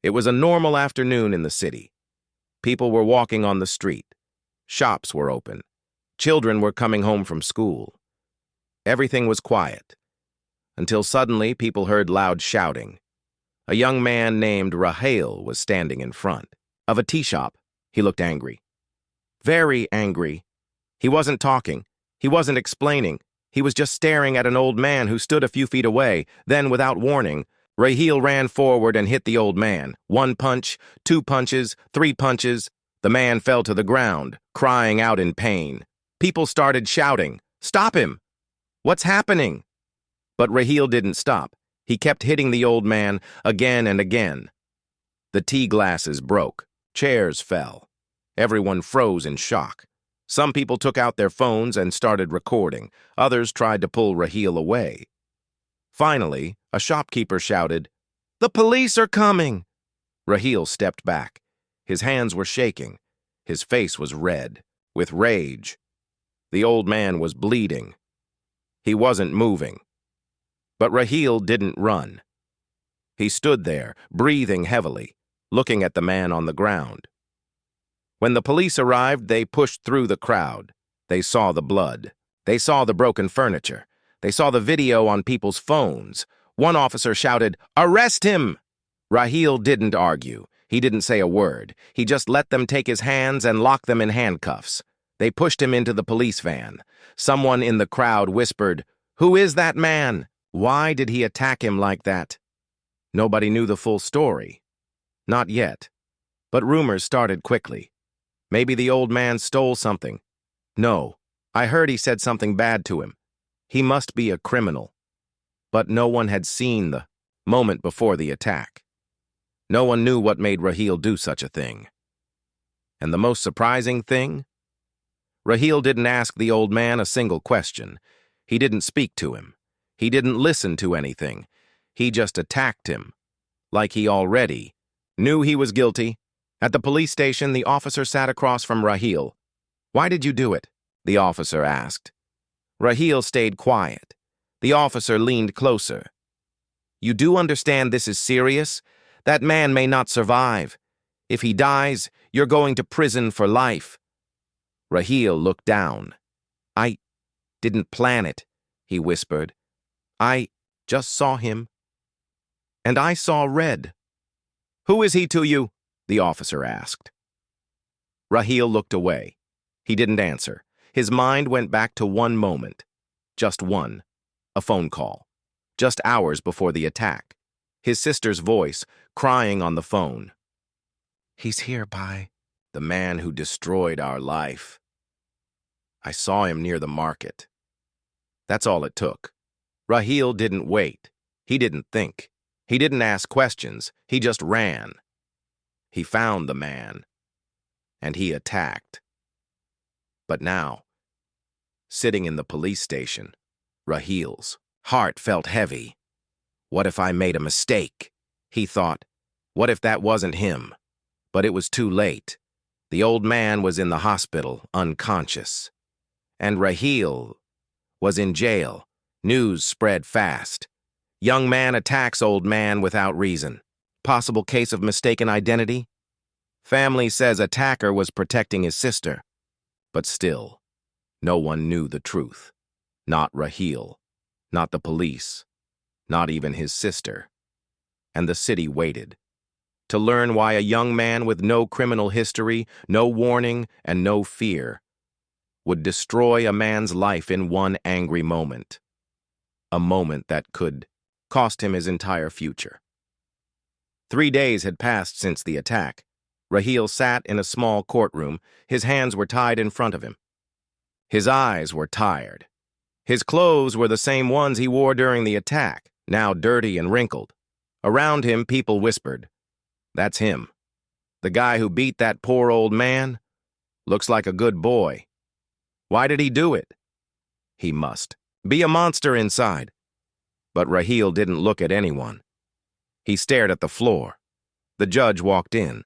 It was a normal afternoon in the city. People were walking on the street. Shops were open. Children were coming home from school. Everything was quiet, until suddenly people heard loud shouting. A young man named Raheel was standing in front of a tea shop. He looked angry. Very angry. He wasn't talking. He wasn't explaining. He was just staring at an old man who stood a few feet away. Then, without warning, Raheel ran forward and hit the old man. 1 punch, 2 punches, 3 punches. The man fell to the ground, crying out in pain. People started shouting, "Stop him! What's happening?" But Raheel didn't stop. He kept hitting the old man again and again. The tea glasses broke. Chairs fell. Everyone froze in shock. Some people took out their phones and started recording. Others tried to pull Raheel away. Finally, a shopkeeper shouted, "The police are coming!" Raheel stepped back. His hands were shaking. His face was red, with rage. The old man was bleeding. He wasn't moving. But Raheel didn't run. He stood there, breathing heavily, looking at the man on the ground. When the police arrived, they pushed through the crowd. They saw the blood. They saw the broken furniture. They saw the video on people's phones. One officer shouted, "Arrest him!" Raheel didn't argue. He didn't say a word. He just let them take his hands and lock them in handcuffs. They pushed him into the police van. Someone in the crowd whispered, "Who is that man? Why did he attack him like that?" Nobody knew the full story. Not yet. But rumors started quickly. Maybe the old man stole something. No, I heard he said something bad to him. He must be a criminal. But no one had seen the moment before the attack. No one knew what made Raheel do such a thing. And the most surprising thing? Raheel didn't ask the old man a single question. He didn't speak to him. He didn't listen to anything. He just attacked him, like he already knew he was guilty. At the police station, the officer sat across from Raheel. "Why did you do it?" the officer asked. Raheel stayed quiet. The officer leaned closer. "You do understand this is serious? That man may not survive. If he dies, you're going to prison for life." Raheel looked down. "I didn't plan it," he whispered. "I just saw him. And I saw red." "Who is he to you?" the officer asked. Raheel looked away. He didn't answer. His mind went back to one moment. Just one. A phone call. Just hours before the attack. His sister's voice, crying on the phone. "He's here, Pi. The man who destroyed our life. I saw him near the market." That's all it took. Raheel didn't wait. He didn't think. He didn't ask questions. He just ran. He found the man. And he attacked. But now, sitting in the police station, Raheel's heart felt heavy. What if I made a mistake? He thought. What if that wasn't him? But it was too late. The old man was in the hospital, unconscious. And Raheel was in jail. News spread fast. Young man attacks old man without reason. Possible case of mistaken identity? Family says attacker was protecting his sister. But still, no one knew the truth. Not Raheel. Not the police. Not even his sister. And the city waited. To learn why a young man with no criminal history, no warning, and no fear would destroy a man's life in one angry moment. A moment that could cost him his entire future. 3 days had passed since the attack. Raheel sat in a small courtroom. His hands were tied in front of him. His eyes were tired. His clothes were the same ones he wore during the attack, now dirty and wrinkled. Around him, people whispered, "That's him. The guy who beat that poor old man looks like a good boy. Why did he do it? He must be a monster inside." But Raheel didn't look at anyone. He stared at the floor. The judge walked in.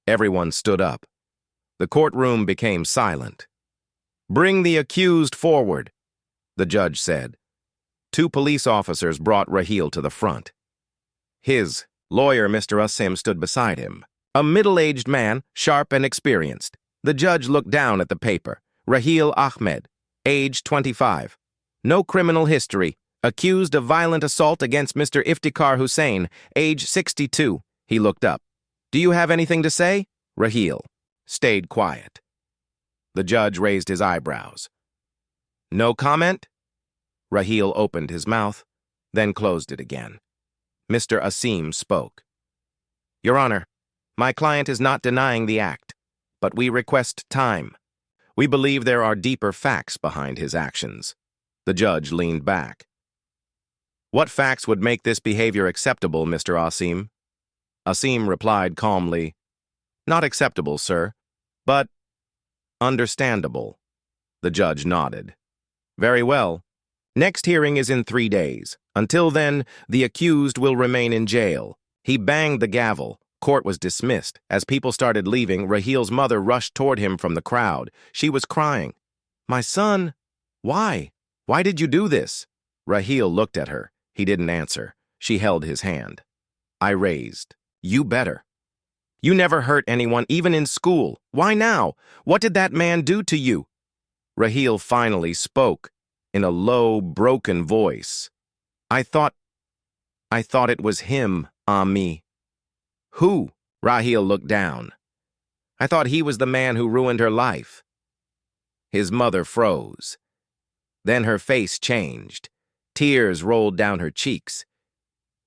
Everyone stood up. The courtroom became silent. "Bring the accused forward," the judge said. 2 police officers brought Raheel to the front. His Lawyer Mr. Asim stood beside him. A middle-aged man, sharp and experienced. The judge looked down at the paper. Raheel Ahmed, age 25. No criminal history. Accused of violent assault against Mr. Iftikhar Hussain, age 62. He looked up. Do you have anything to say? Raheel stayed quiet. The judge raised his eyebrows. No comment? Raheel opened his mouth, then closed it again. Mr. Asim spoke. Your Honor, my client is not denying the act, but we request time. We believe there are deeper facts behind his actions. The judge leaned back. What facts would make this behavior acceptable, Mr. Asim? Asim replied calmly, Not acceptable, sir, but understandable. The judge nodded. Very well. Next hearing is in 3 days. Until then, the accused will remain in jail. He banged the gavel. Court was dismissed. As people started leaving, Raheel's mother rushed toward him from the crowd. She was crying. My son, why? Why did you do this? Raheel looked at her. He didn't answer. She held his hand. I raised. You better. You never hurt anyone, even in school. Why now? What did that man do to you? Raheel finally spoke in a low, broken voice. I thought it was him, Ami. Who? Raheel looked down. I thought he was the man who ruined her life. His mother froze. Then her face changed. Tears rolled down her cheeks.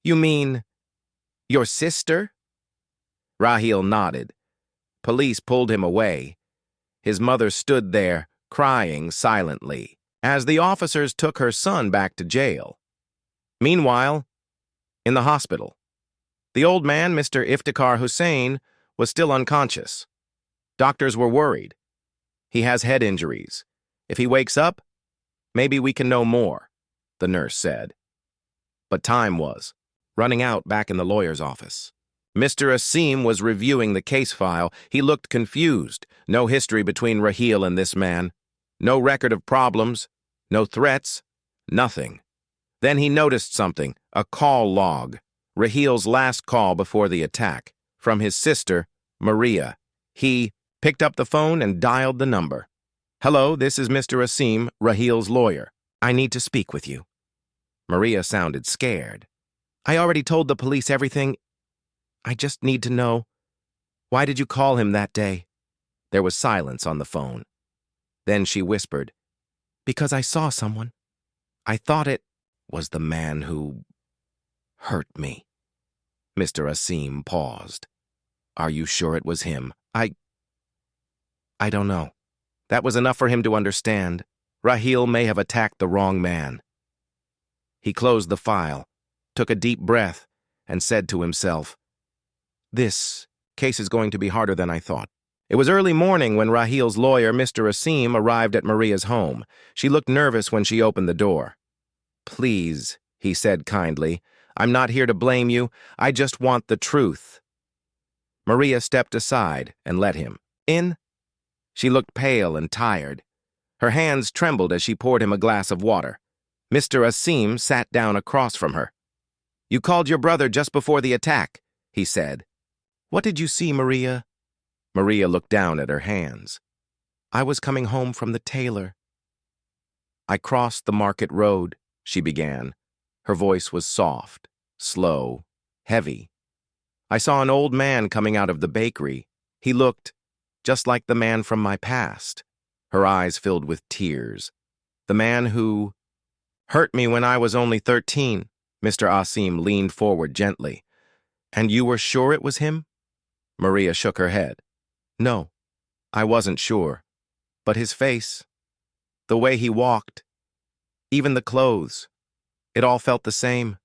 You mean your sister? Raheel nodded. Police pulled him away. His mother stood there, crying silently, as the officers took her son back to jail. Meanwhile, in the hospital, the old man, Mr. Iftikhar Hussain, was still unconscious. Doctors were worried. He has head injuries. If he wakes up, maybe we can know more, the nurse said. But time was running out back in the lawyer's office. Mr. Asim was reviewing the case file. He looked confused. No history between Raheel and this man. No record of problems. No threats. Nothing. Then he noticed something, a call log. Raheel's last call before the attack. From his sister, Maria. He picked up the phone and dialed the number. Hello, this is Mr. Asim, Raheel's lawyer. I need to speak with you. Maria sounded scared. I already told the police everything. I just need to know. Why did you call him that day? There was silence on the phone. Then she whispered, Because I saw someone. I thought it was the man who hurt me. Mr. Asim paused. Are you sure it was him? I don't know. That was enough for him to understand. Raheel may have attacked the wrong man. He closed the file, took a deep breath, and said to himself, This case is going to be harder than I thought. It was early morning when Raheel's lawyer, Mr. Asim, arrived at Maria's home. She looked nervous when she opened the door. Please, he said kindly, I'm not here to blame you. I just want the truth. Maria stepped aside and let him in. She looked pale and tired. Her hands trembled as she poured him a glass of water. Mr. Asim sat down across from her. You called your brother just before the attack, he said. What did you see, Maria? Maria looked down at her hands. I was coming home from the tailor. I crossed the market road, she began. Her voice was soft, slow, heavy. I saw an old man coming out of the bakery. He looked just like the man from my past. Her eyes filled with tears. The man who hurt me when I was only 13. Mr. Asim leaned forward gently. And you were sure it was him? Maria shook her head. No, I wasn't sure. But his face, the way he walked, even the clothes, it all felt the same.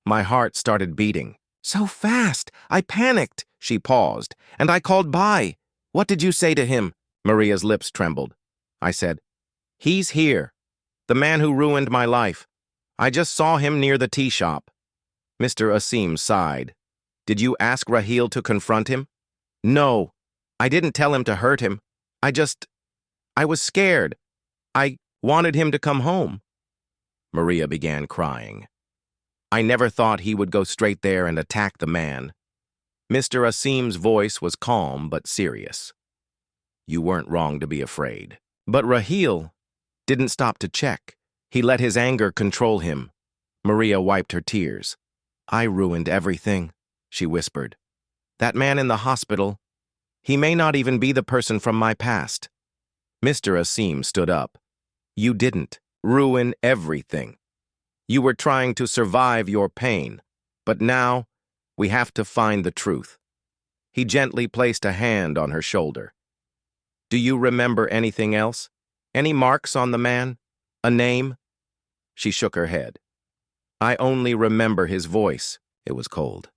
My heart started beating. So fast! I panicked! She paused, and I called by. What did you say to him? Maria's lips trembled. I said, He's here. The man who ruined my life. I just saw him near the tea shop. Mr. Asim sighed. Did you ask Raheel to confront him? No. I didn't tell him to hurt him. I was scared. I wanted him to come home. Maria began crying. I never thought he would go straight there and attack the man. Mr. Asim's voice was calm but serious. You weren't wrong to be afraid. But Raheel didn't stop to check. He let his anger control him. Maria wiped her tears. I ruined everything, she whispered. That man in the hospital, he may not even be the person from my past. Mr. Asim stood up. You didn't ruin everything. You were trying to survive your pain, but now we have to find the truth. He gently placed a hand on her shoulder. Do you remember anything else? Any marks on the man? A name? She shook her head. I only remember his voice. It was cold.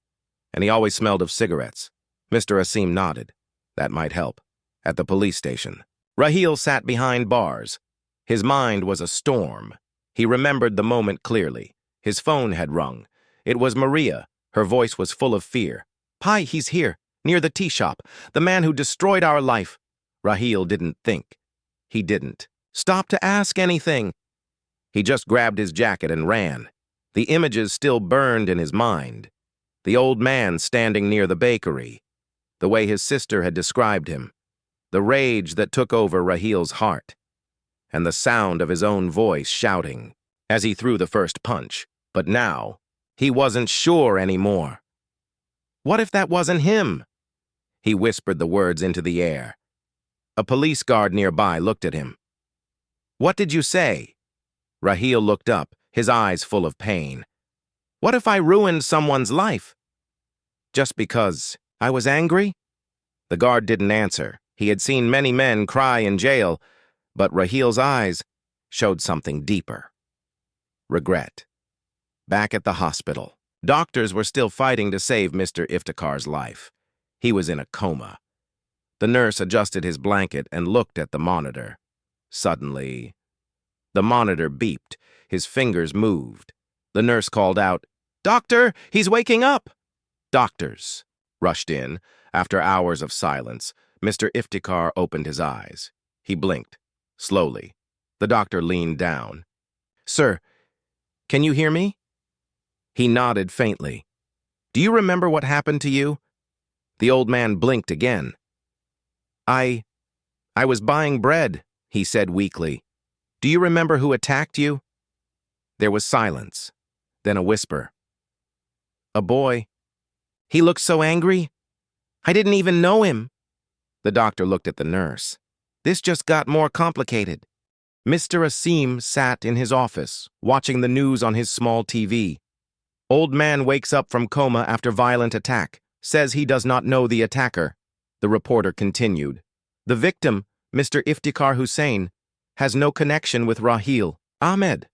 And he always smelled of cigarettes. Mr. Asim nodded. That might help. At the police station. Raheel sat behind bars. His mind was a storm. He remembered the moment clearly. His phone had rung. It was Maria. Her voice was full of fear. Pi, he's here, near the tea shop. The man who destroyed our life. Raheel didn't think. He didn't stop to ask anything. He just grabbed his jacket and ran. The images still burned in his mind. The old man standing near the bakery. The way his sister had described him. The rage that took over Raheel's heart. And the sound of his own voice shouting as he threw the first punch. But now, he wasn't sure anymore. What if that wasn't him? He whispered the words into the air. A police guard nearby looked at him. What did you say? Raheel looked up, his eyes full of pain. What if I ruined someone's life? Just because I was angry? The guard didn't answer. He had seen many men cry in jail, but Raheel's eyes showed something deeper. Regret. Back at the hospital, doctors were still fighting to save Mr. Iftikhar's life. He was in a coma. The nurse adjusted his blanket and looked at the monitor. Suddenly, the monitor beeped. His fingers moved. The nurse called out, Doctor, he's waking up! Doctors rushed in. After hours of silence, Mr. Iftikhar opened his eyes. He blinked. Slowly. The doctor leaned down. Sir, can you hear me? He nodded faintly. Do you remember what happened to you? The old man blinked again. I was buying bread, he said weakly. Do you remember who attacked you? There was silence, then a whisper. A boy. He looked so angry. I didn't even know him. The doctor looked at the nurse. This just got more complicated. Mr. Asim sat in his office, watching the news on his small TV. Old man wakes up from coma after violent attack, says he does not know the attacker. The reporter continued. The victim, Mr. Iftikhar Hussain, has no connection with Raheel Ahmed.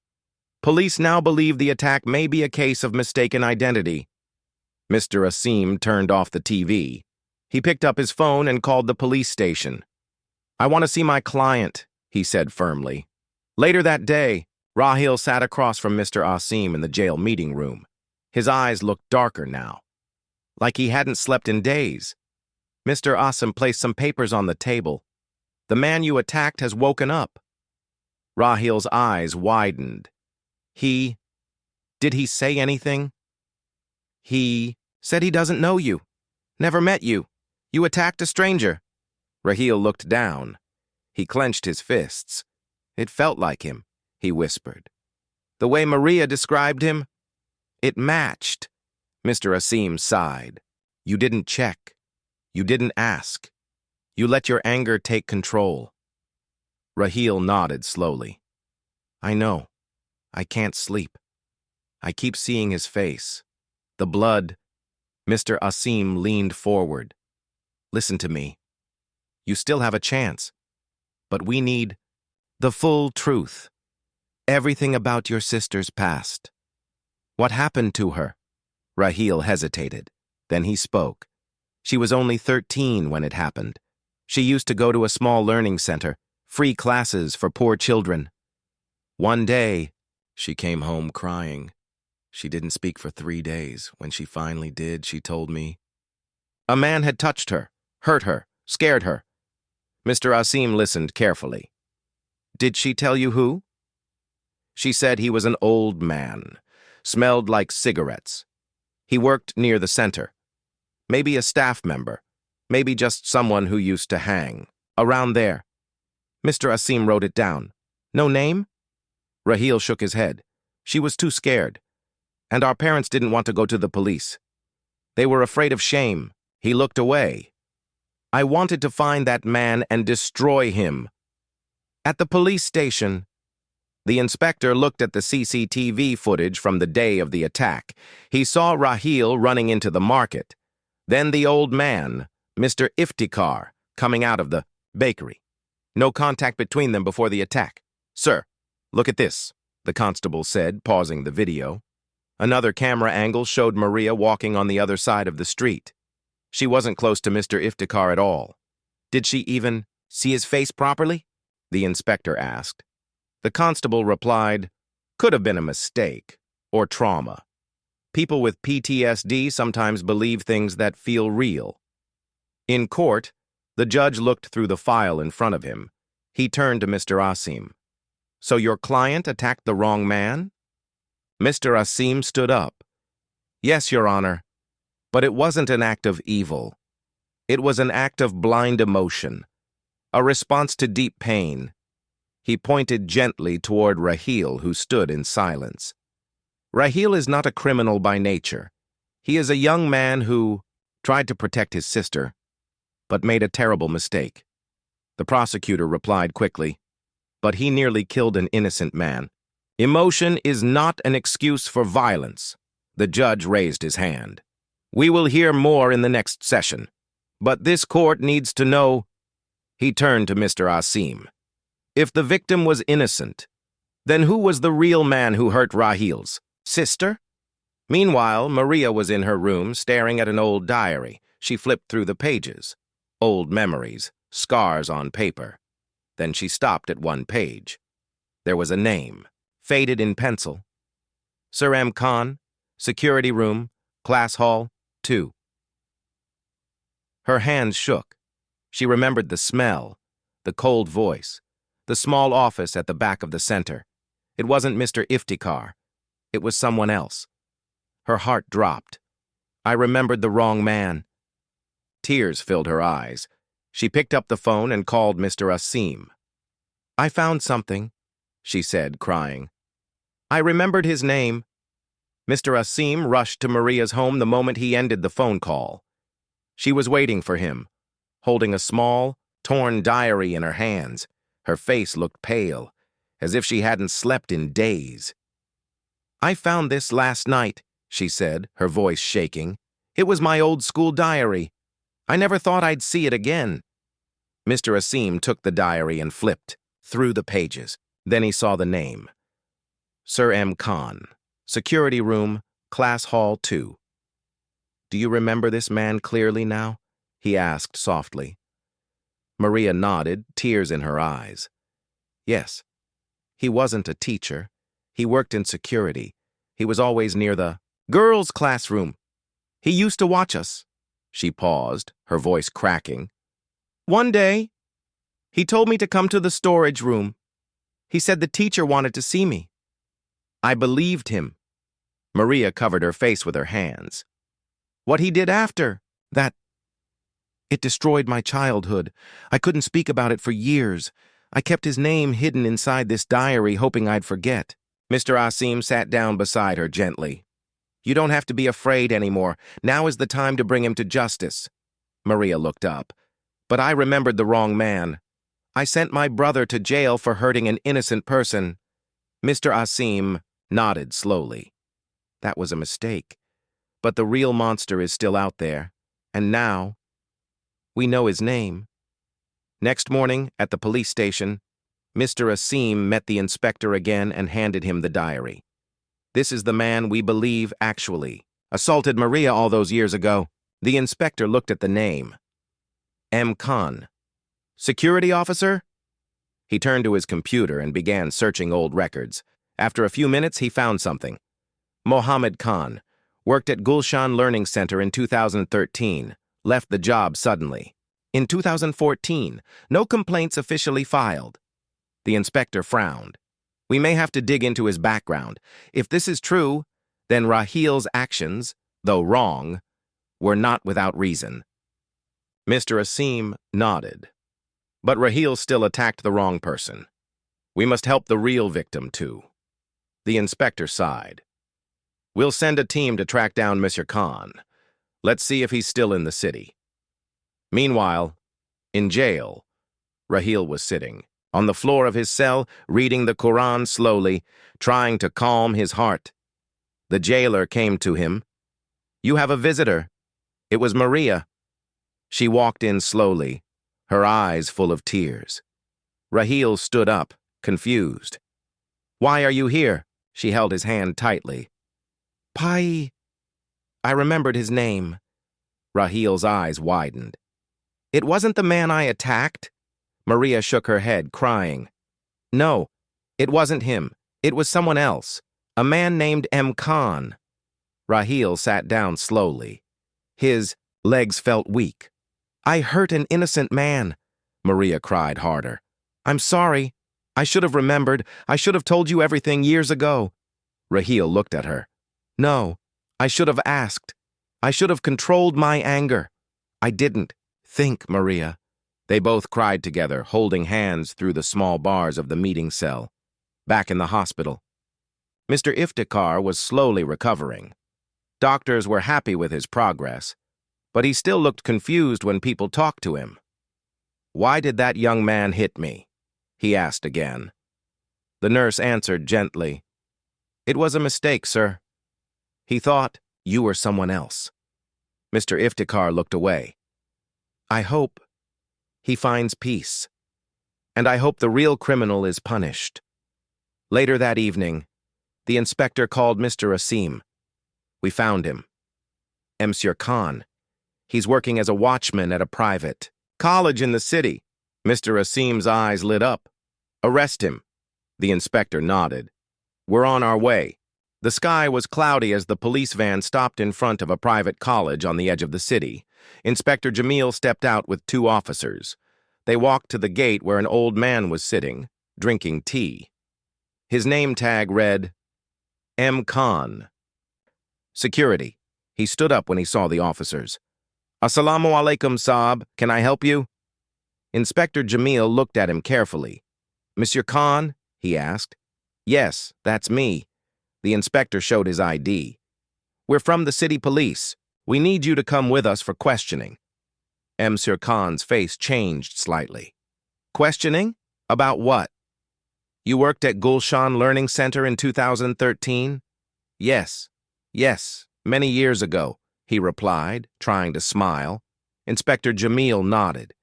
Police now believe the attack may be a case of mistaken identity. Mr. Asim turned off the TV. He picked up his phone and called the police station. I want to see my client, he said firmly. Later that day, Raheel sat across from Mr. Asim in the jail meeting room. His eyes looked darker now, like he hadn't slept in days. Mr. Asim placed some papers on the table. The man you attacked has woken up. Raheel's eyes widened. Did he say anything? He said he doesn't know you, never met you. You attacked a stranger. Raheel looked down. He clenched his fists. It felt like him, he whispered. The way Maria described him, it matched. Mr. Asim sighed. You didn't check. You didn't ask. You let your anger take control. Raheel nodded slowly. I know. I can't sleep. I keep seeing his face. The blood. Mr. Asim leaned forward. Listen to me. You still have a chance. But we need the full truth. Everything about your sister's past. What happened to her? Raheel hesitated. Then he spoke. She was only 13 when it happened. She used to go to a small learning center, free classes for poor children. One day, she came home crying. She didn't speak for 3 days. When she finally did, she told me. A man had touched her, hurt her, scared her. Mr. Asim listened carefully. Did she tell you who? She said he was an old man, smelled like cigarettes. He worked near the center. Maybe a staff member. Maybe just someone who used to hang. Around there. Mr. Asim wrote it down. No name? Raheel shook his head. She was too scared. And our parents didn't want to go to the police. They were afraid of shame. He looked away. I wanted to find that man and destroy him. At the police station, the inspector looked at the CCTV footage from the day of the attack. He saw Raheel running into the market. Then the old man, Mr. Iftikhar, coming out of the bakery. No contact between them before the attack. Sir, look at this, the constable said, pausing the video. Another camera angle showed Maria walking on the other side of the street. She wasn't close to Mr. Iftikhar at all. Did she even see his face properly? The inspector asked. The constable replied, could have been a mistake or trauma. People with PTSD sometimes believe things that feel real. In court, the judge looked through the file in front of him. He turned to Mr. Asim. So your client attacked the wrong man? Mr. Asim stood up. Yes, Your Honor, but it wasn't an act of evil. It was an act of blind emotion, a response to deep pain. He pointed gently toward Raheel, who stood in silence. Raheel is not a criminal by nature. He is a young man who tried to protect his sister, but made a terrible mistake. The prosecutor replied quickly, but he nearly killed an innocent man. Emotion is not an excuse for violence. The judge raised his hand. We will hear more in the next session, but this court needs to know. He turned to Mr. Asim. If the victim was innocent, then who was the real man who hurt Raheel's sister? Meanwhile, Maria was in her room staring at an old diary. She flipped through the pages. Old memories, scars on paper. Then she stopped at one page. There was a name, faded in pencil. Sir M. Khan, security room, class hall, 2. Her hands shook. She remembered the smell, the cold voice, the small office at the back of the center. It wasn't Mr. Iftikhar. It was someone else. Her heart dropped. I remembered the wrong man. Tears filled her eyes. She picked up the phone and called Mr. Asim. I found something, she said, crying. I remembered his name. Mr. Asim rushed to Maria's home the moment he ended the phone call. She was waiting for him, holding a small, torn diary in her hands. Her face looked pale, as if she hadn't slept in days. I found this last night, she said, her voice shaking. It was my old school diary. I never thought I'd see it again. Mr. Asim took the diary and flipped through the pages. Then he saw the name. Sir M. Khan, security room, class hall 2. Do you remember this man clearly now? He asked softly. Maria nodded, tears in her eyes. Yes. He wasn't a teacher. He worked in security. He was always near the girls' classroom. He used to watch us. She paused, her voice cracking. One day, he told me to come to the storage room. He said the teacher wanted to see me. I believed him. Maria covered her face with her hands. What he did after that, it destroyed my childhood. I couldn't speak about it for years. I kept his name hidden inside this diary, hoping I'd forget. Mr. Asim sat down beside her gently. You don't have to be afraid anymore. Now is the time to bring him to justice. Maria looked up. But I remembered the wrong man. I sent my brother to jail for hurting an innocent person. Mr. Asim nodded slowly. That was a mistake. But the real monster is still out there. And now, we know his name. Next morning, at the police station, Mr. Asim met the inspector again and handed him the diary. This is the man we believe actually assaulted Maria all those years ago. The inspector looked at the name. M. Khan. Security officer? He turned to his computer and began searching old records. After a few minutes, he found something. Mohammed Khan worked at Gulshan Learning Center in 2013, left the job suddenly. In 2014, no complaints officially filed. The inspector frowned. We may have to dig into his background. If this is true, then Rahil's actions, though wrong, were not without reason. Mr. Asim nodded. But Rahil still attacked the wrong person. We must help the real victim, too. The inspector sighed. We'll send a team to track down Monsieur Khan. Let's see if he's still in the city. Meanwhile, in jail, Rahil was sitting on the floor of his cell, reading the Quran slowly, trying to calm his heart. The jailer came to him. You have a visitor. It was Maria. She walked in slowly, her eyes full of tears. Rahil stood up, confused. Why are you here? She held his hand tightly. Pai. I remembered his name. Rahil's eyes widened. It wasn't the man I attacked? Maria shook her head, crying. No, it wasn't him. It was someone else. A man named M. Khan. Rahil sat down slowly. His legs felt weak. I hurt an innocent man, Maria cried harder. I'm sorry. I should have remembered. I should have told you everything years ago. Rahil looked at her. No, I should have asked. I should have controlled my anger. I didn't. Think, Maria. They both cried together, holding hands through the small bars of the meeting cell. Back in the hospital, Mr. Iftikhar was slowly recovering. Doctors were happy with his progress, but he still looked confused when people talked to him. Why did that young man hit me? He asked again. The nurse answered gently. It was a mistake, sir. He thought you were someone else. Mr. Iftikhar looked away. I hope he finds peace, and I hope the real criminal is punished. Later that evening, the inspector called Mr. Asim. We found him. Monsieur Khan. He's working as a watchman at a private college in the city. Mr. Asim's eyes lit up. Arrest him. The inspector nodded. We're on our way. The sky was cloudy as the police van stopped in front of a private college on the edge of the city. Inspector Jamil stepped out with 2 officers. They walked to the gate where an old man was sitting, drinking tea. His name tag read, M. Khan. Security. He stood up when he saw the officers. Assalamu alaikum, Saab. Can I help you? Inspector Jamil looked at him carefully. Monsieur Khan? He asked. Yes, that's me. The inspector showed his ID. We're from the city police. We need you to come with us for questioning. Monsieur Khan's face changed slightly. Questioning? About what? You worked at Gulshan Learning Center in 2013? Yes, many years ago, he replied, trying to smile. Inspector Jamil nodded.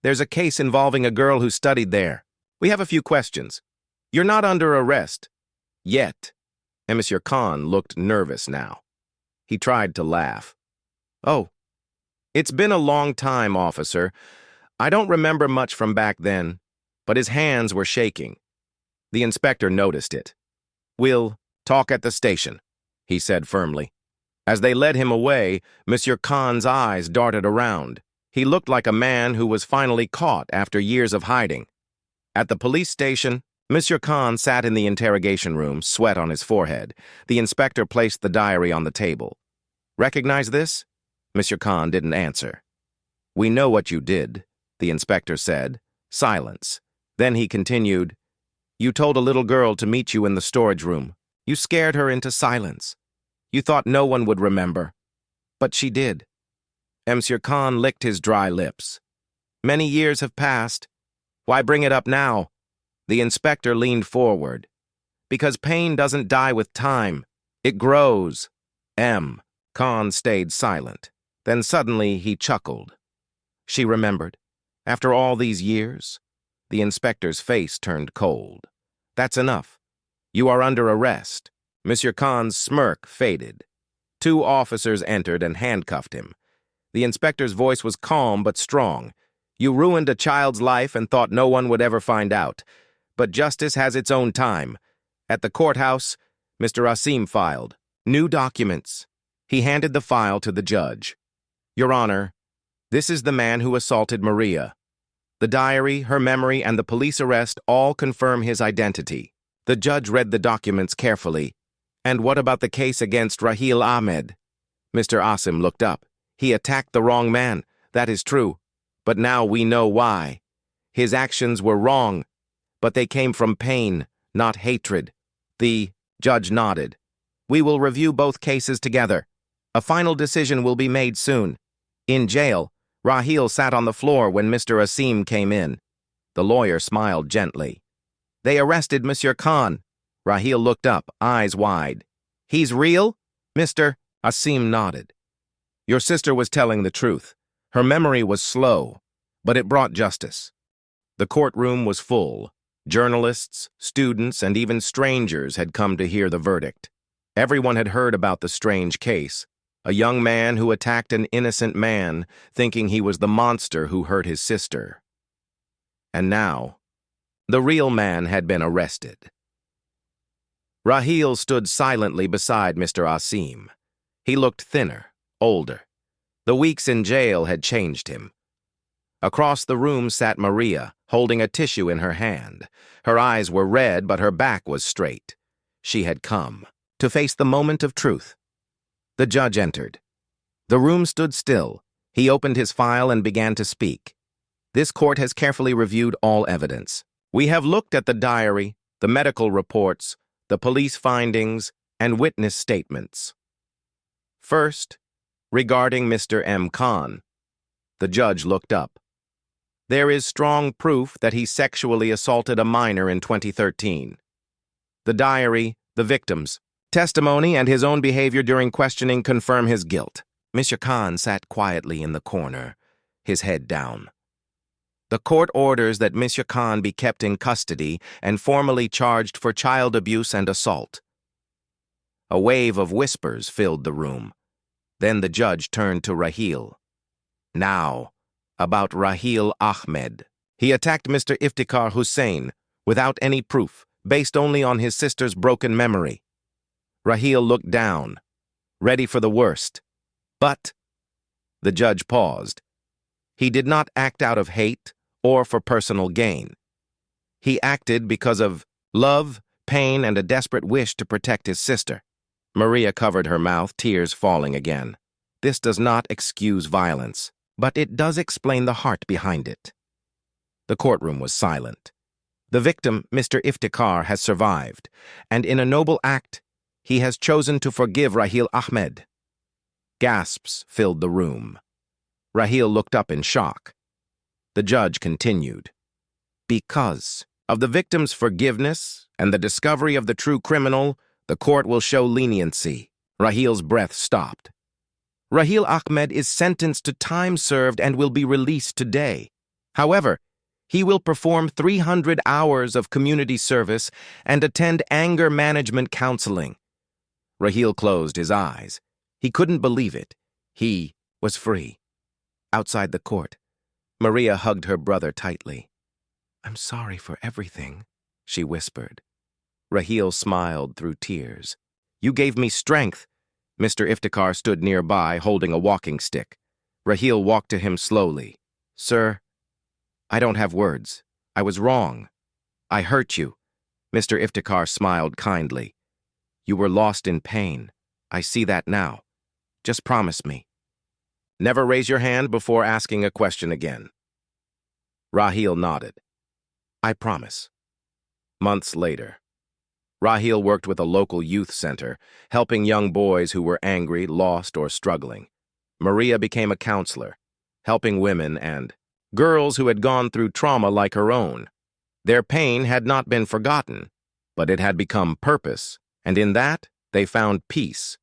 There's a case involving a girl who studied there. We have a few questions. You're not under arrest. Yet. And Monsieur Khan looked nervous now. He tried to laugh. Oh, it's been a long time, officer. I don't remember much from back then, but his hands were shaking. The inspector noticed it. We'll talk at the station, he said firmly. As they led him away, Monsieur Khan's eyes darted around. He looked like a man who was finally caught after years of hiding. At the police station, Monsieur Khan sat in the interrogation room, sweat on his forehead. The inspector placed the diary on the table. Recognize this? Monsieur Khan didn't answer. We know what you did, the inspector said. Silence. Then he continued, You told a little girl to meet you in the storage room. You scared her into silence. You thought no one would remember. But she did. Monsieur Khan licked his dry lips. Many years have passed. Why bring it up now? The inspector leaned forward. Because pain doesn't die with time. It grows. Khan stayed silent. Then suddenly he chuckled. She remembered. After all these years? The inspector's face turned cold. That's enough. You are under arrest. Monsieur Khan's smirk faded. 2 officers entered and handcuffed him. The inspector's voice was calm but strong. You ruined a child's life and thought no one would ever find out. But justice has its own time. At the courthouse, Mr. Asim filed. New documents. He handed the file to the judge. Your Honor, this is the man who assaulted Maria. The diary, her memory, and the police arrest all confirm his identity. The judge read the documents carefully. And what about the case against Rahil Ahmed? Mr. Asim looked up. He attacked the wrong man, that is true. But now we know why. His actions were wrong, but they came from pain, not hatred. The judge nodded. We will review both cases together. A final decision will be made soon. In jail, Rahil sat on the floor when Mr. Asim came in. The lawyer smiled gently. They arrested Monsieur Khan. Rahil looked up, eyes wide. He's real? Mr. Asim nodded. Your sister was telling the truth. Her memory was slow, but it brought justice. The courtroom was full. Journalists, students, and even strangers had come to hear the verdict. Everyone had heard about the strange case, a young man who attacked an innocent man, thinking he was the monster who hurt his sister. And now, the real man had been arrested. Rahil stood silently beside Mr. Asim. He looked thinner, older. The weeks in jail had changed him. Across the room sat Maria, holding a tissue in her hand. Her eyes were red, but her back was straight. She had come to face the moment of truth. The judge entered. The room stood still. He opened his file and began to speak. This court has carefully reviewed all evidence. We have looked at the diary, the medical reports, the police findings, and witness statements. First, regarding Mr. M. Khan, the judge looked up. There is strong proof that he sexually assaulted a minor in 2013. The diary, the victims, testimony, and his own behavior during questioning confirm his guilt. Mr. Khan sat quietly in the corner, his head down. The court orders that Mr. Khan be kept in custody and formally charged for child abuse and assault. A wave of whispers filled the room. Then the judge turned to Rahil. Now, about Rahil Ahmed. He attacked Mr. Iftikhar Hussain without any proof, based only on his sister's broken memory. Rahil looked down, ready for the worst. But the judge paused. He did not act out of hate or for personal gain. He acted because of love, pain, and a desperate wish to protect his sister. Maria covered her mouth, tears falling again. This does not excuse violence, but it does explain the heart behind it. The courtroom was silent. The victim, Mr. Iftikhar, has survived, and in a noble act, he has chosen to forgive Rahil Ahmed. Gasps filled the room. Rahil looked up in shock. The judge continued. Because of the victim's forgiveness and the discovery of the true criminal, the court will show leniency. Rahil's breath stopped. Rahil Ahmed is sentenced to time served and will be released today. However, he will perform 300 hours of community service and attend anger management counseling. Rahil closed his eyes. He couldn't believe it. He was free. Outside the court, Maria hugged her brother tightly. I'm sorry for everything, she whispered. Rahil smiled through tears. You gave me strength. Mr. Iftikhar stood nearby, holding a walking stick. Rahil walked to him slowly. Sir, I don't have words. I was wrong. I hurt you. Mr. Iftikhar smiled kindly. You were lost in pain. I see that now. Just promise me. Never raise your hand before asking a question again. Rahil nodded. I promise. Months later, Rahil worked with a local youth center, helping young boys who were angry, lost, or struggling. Maria became a counselor, helping women and girls who had gone through trauma like her own. Their pain had not been forgotten, but it had become purpose, and in that, they found peace.